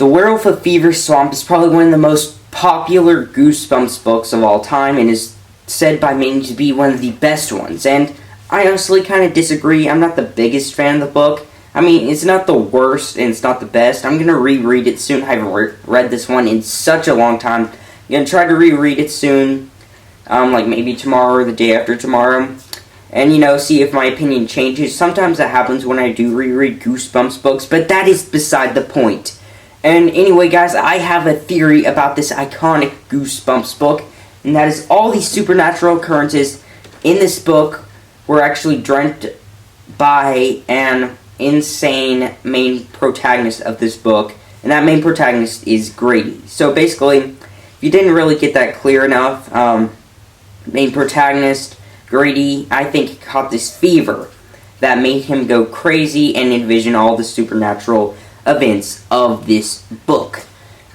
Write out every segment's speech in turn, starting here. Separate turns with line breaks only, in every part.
The Werewolf of Fever Swamp is probably one of the most popular Goosebumps books of all time and is said by many to be one of the best ones. And I honestly kind of disagree. I'm not the biggest fan of the book. I mean, it's not the worst and it's not the best. I'm going to reread it soon. I haven't read this one in such a long time. I'm going to try to reread it soon. Like maybe tomorrow or the day after tomorrow. And, see if my opinion changes. Sometimes that happens when I do reread Goosebumps books, but that is beside the point. And anyway, guys, I have a theory about this iconic Goosebumps book, and that is all these supernatural occurrences in this book were actually dreamt by an insane main protagonist of this book, and that main protagonist is Grady. So basically, if you didn't really get that clear enough, main protagonist Grady, I think he caught this fever that made him go crazy and envision all the supernatural events of this book.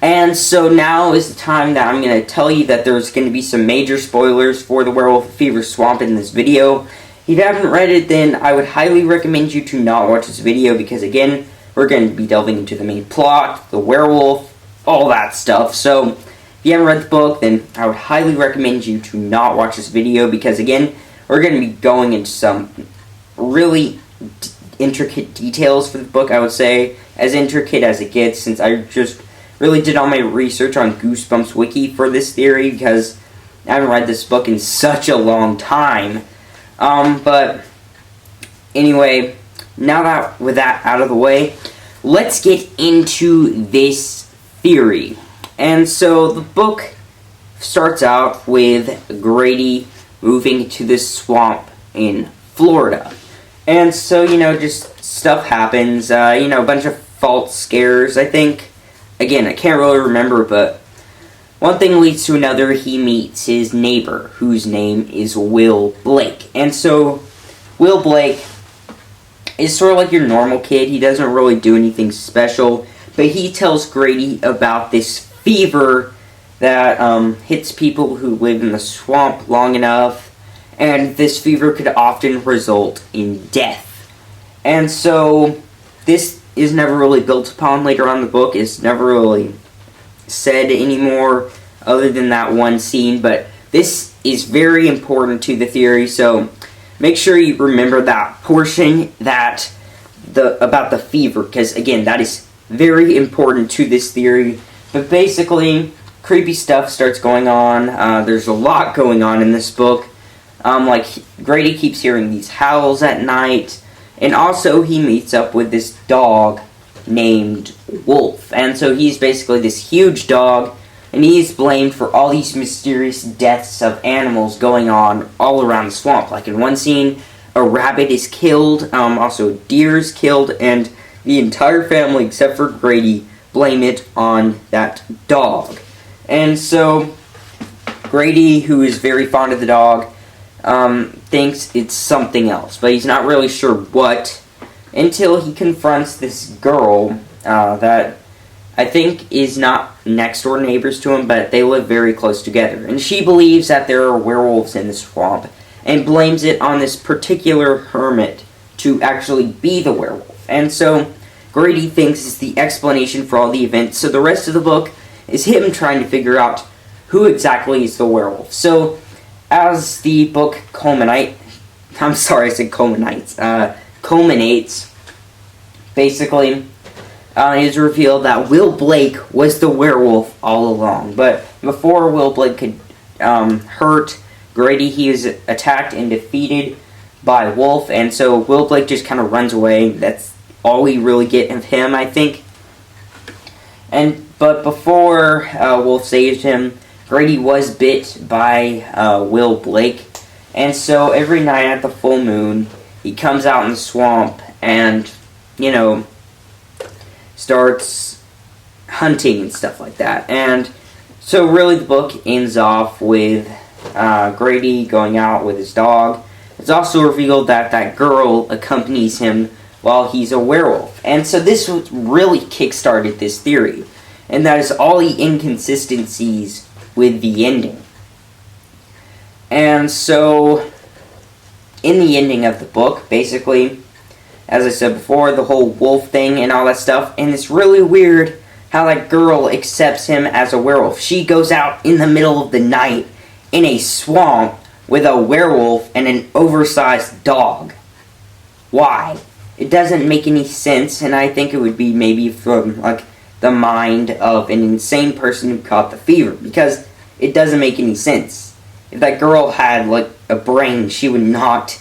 And so now is the time that I'm going to tell you that there's going to be some major spoilers for the Werewolf of Fever Swamp in this video. If you haven't read it, then I would highly recommend you to not watch this video because, again, we're going to be delving into the main plot, the werewolf, all that stuff. So if you haven't read the book, then I would highly recommend you to not watch this video because, again, we're going to be going into some really intricate details for the book, I would say. As intricate as it gets, since I just really did all my research on Goosebumps Wiki for this theory, because I haven't read this book in such a long time. But anyway, now that with that out of the way, let's get into this theory. And so the book starts out with Grady moving to this swamp in Florida. And so, just stuff happens, a bunch of false scares, I think. Again, I can't really remember, but one thing leads to another. He meets his neighbor, whose name is Will Blake. And so, Will Blake is sort of like your normal kid. He doesn't really do anything special, but he tells Grady about this fever that hits people who live in the swamp long enough, and this fever could often result in death. And so, this is never really built upon later on in the book. It's never really said anymore other than that one scene, but this is very important to the theory, so make sure you remember that portion about the fever, because again, that is very important to this theory. But basically, creepy stuff starts going on. There's a lot going on in this book. Like, Grady keeps hearing these howls at night. And also, he meets up with this dog named Wolf. And so he's basically this huge dog, and he's blamed for all these mysterious deaths of animals going on all around the swamp. Like in one scene, a rabbit is killed, also a deer is killed, and the entire family, except for Grady, blame it on that dog. And so, Grady, who is very fond of the dog, thinks it's something else, but he's not really sure what, until he confronts this girl that I think is not next door neighbors to him, but they live very close together. And she believes that there are werewolves in the swamp, and blames it on this particular hermit to actually be the werewolf. And so, Grady thinks it's the explanation for all the events, so the rest of the book is him trying to figure out who exactly is the werewolf. So, as the book culminates, basically, it is revealed that Will Blake was the werewolf all along. But before Will Blake could hurt Grady, he was attacked and defeated by Wolf, and so Will Blake just kind of runs away. That's all we really get of him, I think. But before Wolf saves him, Grady was bit by Will Blake, and so every night at the full moon, he comes out in the swamp and, starts hunting and stuff like that. And so really the book ends off with Grady going out with his dog. It's also revealed that that girl accompanies him while he's a werewolf. And so this really kickstarted this theory, and that is all the inconsistencies with the ending. And so, in the ending of the book, basically, as I said before, the whole wolf thing and all that stuff, and it's really weird how that girl accepts him as a werewolf. She goes out in the middle of the night in a swamp with a werewolf and an oversized dog. Why? It doesn't make any sense, and I think it would be maybe from, like, the mind of an insane person who caught the fever, because it doesn't make any sense. If that girl had, like, a brain, she would not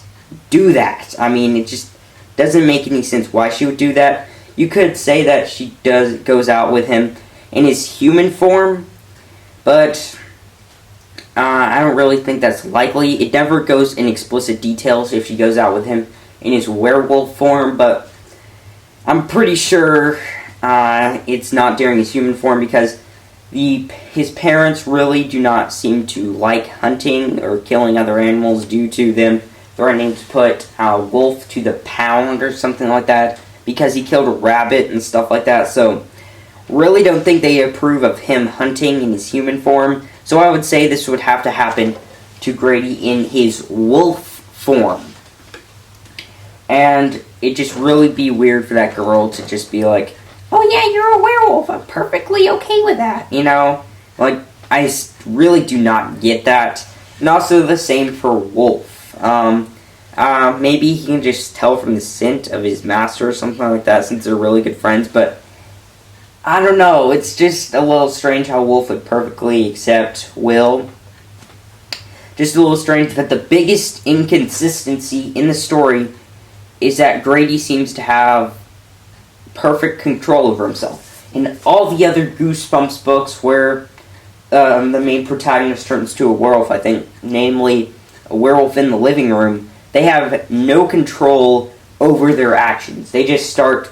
do that. I mean, it just doesn't make any sense why she would do that. You could say that she goes out with him in his human form, but I don't really think that's likely. It never goes in explicit details if she goes out with him in his werewolf form, but I'm pretty sure it's not during his human form, because his parents really do not seem to like hunting or killing other animals due to them threatening to put Wolf to the pound or something like that because he killed a rabbit and stuff like that. So really don't think they approve of him hunting in his human form. So I would say this would have to happen to Grady in his wolf form. And it'd just really be weird for that girl to just be like, oh yeah, you're a werewolf, I'm perfectly okay with that. You know? Like, I really do not get that. And also the same for Wolf. Maybe he can just tell from the scent of his master or something like that, since they're really good friends, but I don't know, it's just a little strange how Wolf would perfectly accept Will. Just a little strange, but the biggest inconsistency in the story is that Grady seems to have perfect control over himself. In all the other Goosebumps books where the main protagonist turns to a werewolf, I think, namely a werewolf in the living room, they have no control over their actions. They just start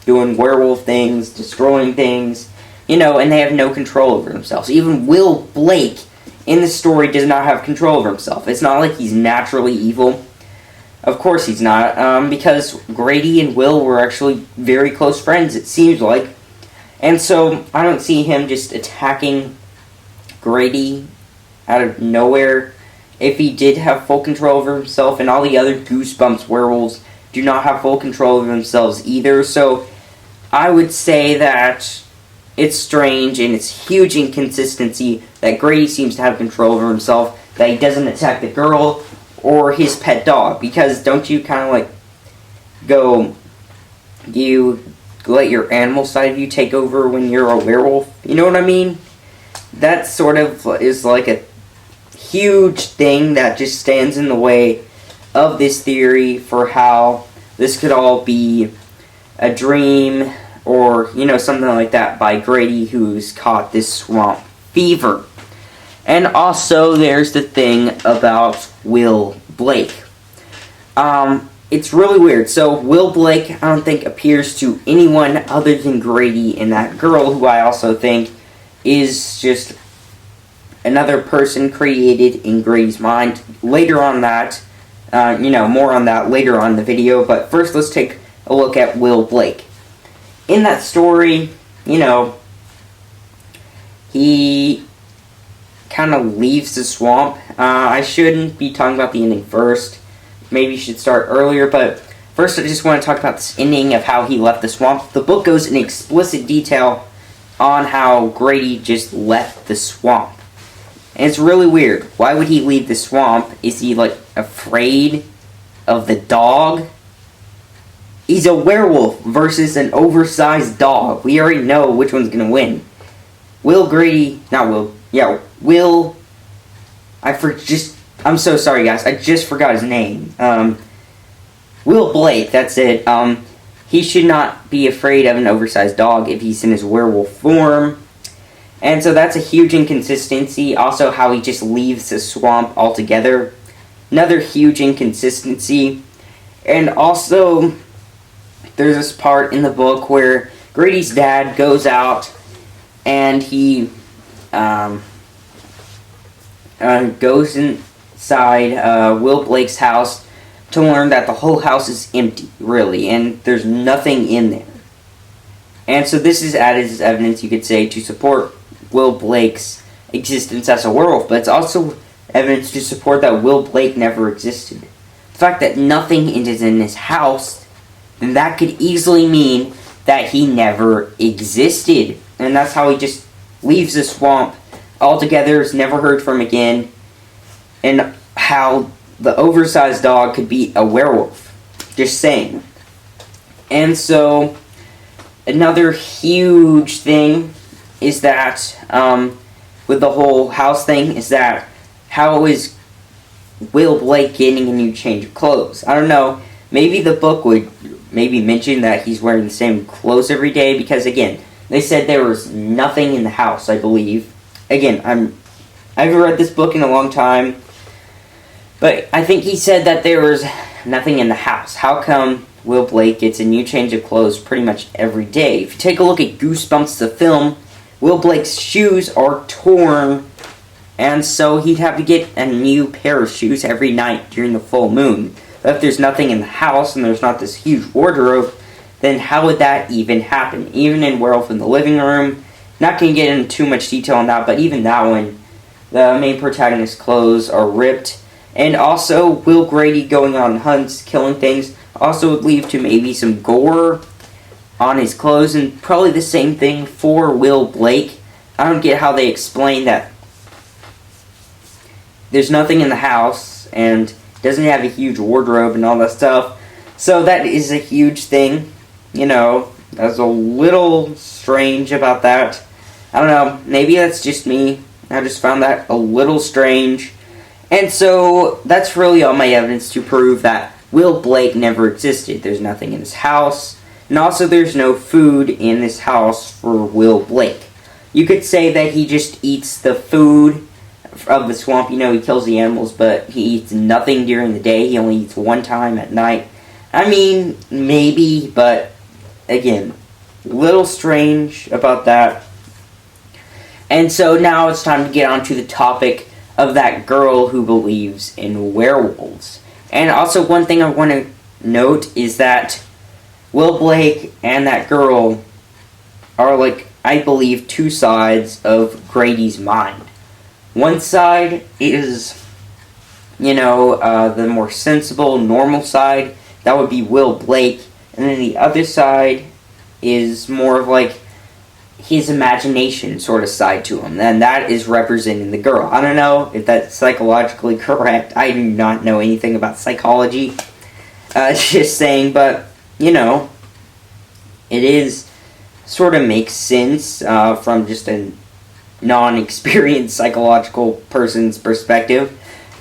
doing werewolf things, destroying things, you know, and they have no control over themselves. Even Will Blake in the story does not have control over himself. It's not like he's naturally evil. Of course he's not, because Grady and Will were actually very close friends, it seems like. And so I don't see him just attacking Grady out of nowhere if he did have full control over himself, and all the other Goosebumps werewolves do not have full control over themselves either. So I would say that it's strange and it's huge inconsistency that Grady seems to have control over himself, that he doesn't attack the girl or his pet dog, because don't you kind of like you let your animal side of you take over when you're a werewolf? You know what I mean? That sort of is like a huge thing that just stands in the way of this theory for how this could all be a dream or, you know, something like that by Grady, who's caught this swamp fever. And also there's the thing about Will Blake. It's really weird. So Will Blake, I don't think, appears to anyone other than Grady and that girl, who I also think is just another person created in Grady's mind. Later on that, more on that later on in the video, but first let's take a look at Will Blake. In that story, you know, he kind of leaves the swamp. I shouldn't be talking about the ending first. Maybe you should start earlier, but first I just want to talk about this ending of how he left the swamp. The book goes in explicit detail on how Grady just left the swamp. And it's really weird. Why would he leave the swamp? Is he, like, afraid of the dog? He's a werewolf versus an oversized dog. We already know which one's gonna win. I'm so sorry, guys. I just forgot his name. Will Blake, that's it. He should not be afraid of an oversized dog if he's in his werewolf form. And so that's a huge inconsistency. Also, how he just leaves the swamp altogether. Another huge inconsistency. And also, there's this part in the book where Grady's dad goes out and he goes inside Will Blake's house to learn that the whole house is empty, really, and there's nothing in there. And so this is added as evidence, you could say, to support Will Blake's existence as a werewolf, but it's also evidence to support that Will Blake never existed. The fact that nothing is in his house, then that could easily mean that he never existed. And that's how he just leaves the swamp altogether, is never heard from again. And how the oversized dog could be a werewolf. Just saying. And so, another huge thing is that, with the whole house thing, is that how is Will Blake getting a new change of clothes? I don't know. Maybe the book would maybe mention that he's wearing the same clothes every day, because again, they said there was nothing in the house, I believe. Again, I haven't read this book in a long time, but I think he said that there was nothing in the house. How come Will Blake gets a new change of clothes pretty much every day? If you take a look at Goosebumps, the film, Will Blake's shoes are torn, and so he'd have to get a new pair of shoes every night during the full moon. But if there's nothing in the house and there's not this huge wardrobe, then how would that even happen? Even in Werewolf in the Living Room, not going to get into too much detail on that, but even that one, the main protagonist's clothes are ripped. And also, Will Grady going on hunts, killing things, also would lead to maybe some gore on his clothes, and probably the same thing for Will Blake. I don't get how they explain that there's nothing in the house, and doesn't have a huge wardrobe and all that stuff. So that is a huge thing. You know, that's a little strange about that. I don't know, maybe that's just me. I just found that a little strange. And so, that's really all my evidence to prove that Will Blake never existed. There's nothing in his house, and also there's no food in this house for Will Blake. You could say that he just eats the food of the swamp. You know, he kills the animals, but he eats nothing during the day. He only eats one time at night. I mean, maybe, but again, a little strange about that. And so now it's time to get on to the topic of that girl who believes in werewolves. And also, one thing I want to note is that Will Blake and that girl are, like, I believe, two sides of Grady's mind. One side is, you know, the more sensible, normal side. That would be Will Blake. And then the other side is more of, like, his imagination sort of side to him. And that is representing the girl. I don't know if that's psychologically correct. I do not know anything about psychology. Just saying, but, you know, it is sort of makes sense from just a non-experienced psychological person's perspective.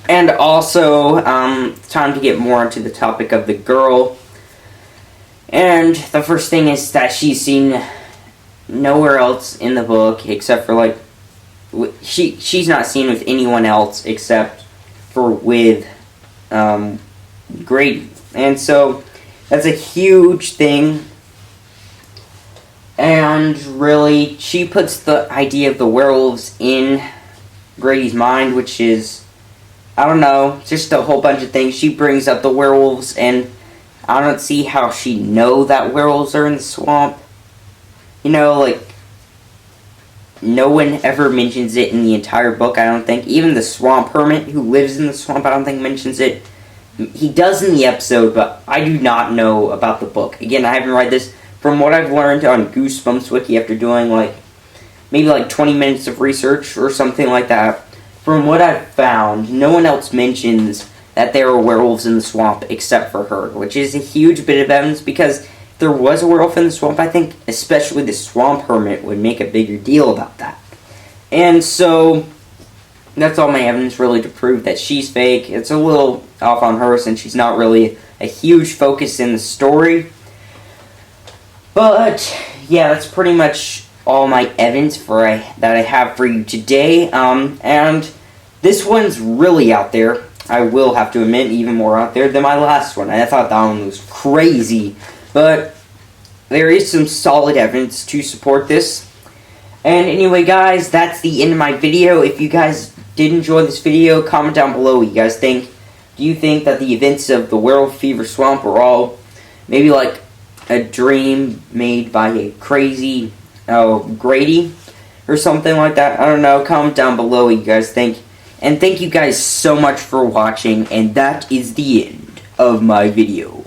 And also, time to get more into the topic of the girl. And the first thing is that she's seen nowhere else in the book except for, like, she's not seen with anyone else except for with Grady. And so that's a huge thing. And really, she puts the idea of the werewolves in Grady's mind, which is, I don't know, just a whole bunch of things. She brings up the werewolves, and I don't see how she know that werewolves are in the swamp. You know, like, no one ever mentions it in the entire book, I don't think. Even the swamp hermit who lives in the swamp, I don't think mentions it. He does in the episode, but I do not know about the book. Again, I haven't read this. From what I've learned on Goosebumps Wiki after doing, like, maybe like 20 minutes of research or something like that, from what I've found, no one else mentions that there are werewolves in the swamp except for her, which is a huge bit of evidence, because if there was a werewolf in the swamp, I think especially the swamp hermit would make a bigger deal about that. And so, that's all my evidence really to prove that she's fake. It's a little off on her since she's not really a huge focus in the story. But, yeah, that's pretty much all my evidence that I have for you today. And this one's really out there. I will have to admit, even more out there than my last one. I thought that one was crazy. But there is some solid evidence to support this. And anyway, guys, that's the end of my video. If you guys did enjoy this video, comment down below what you guys think. Do you think that the events of the Werewolf Fever Swamp were all maybe like a dream made by a crazy Grady or something like that? I don't know. Comment down below what you guys think. And thank you guys so much for watching. And that is the end of my video.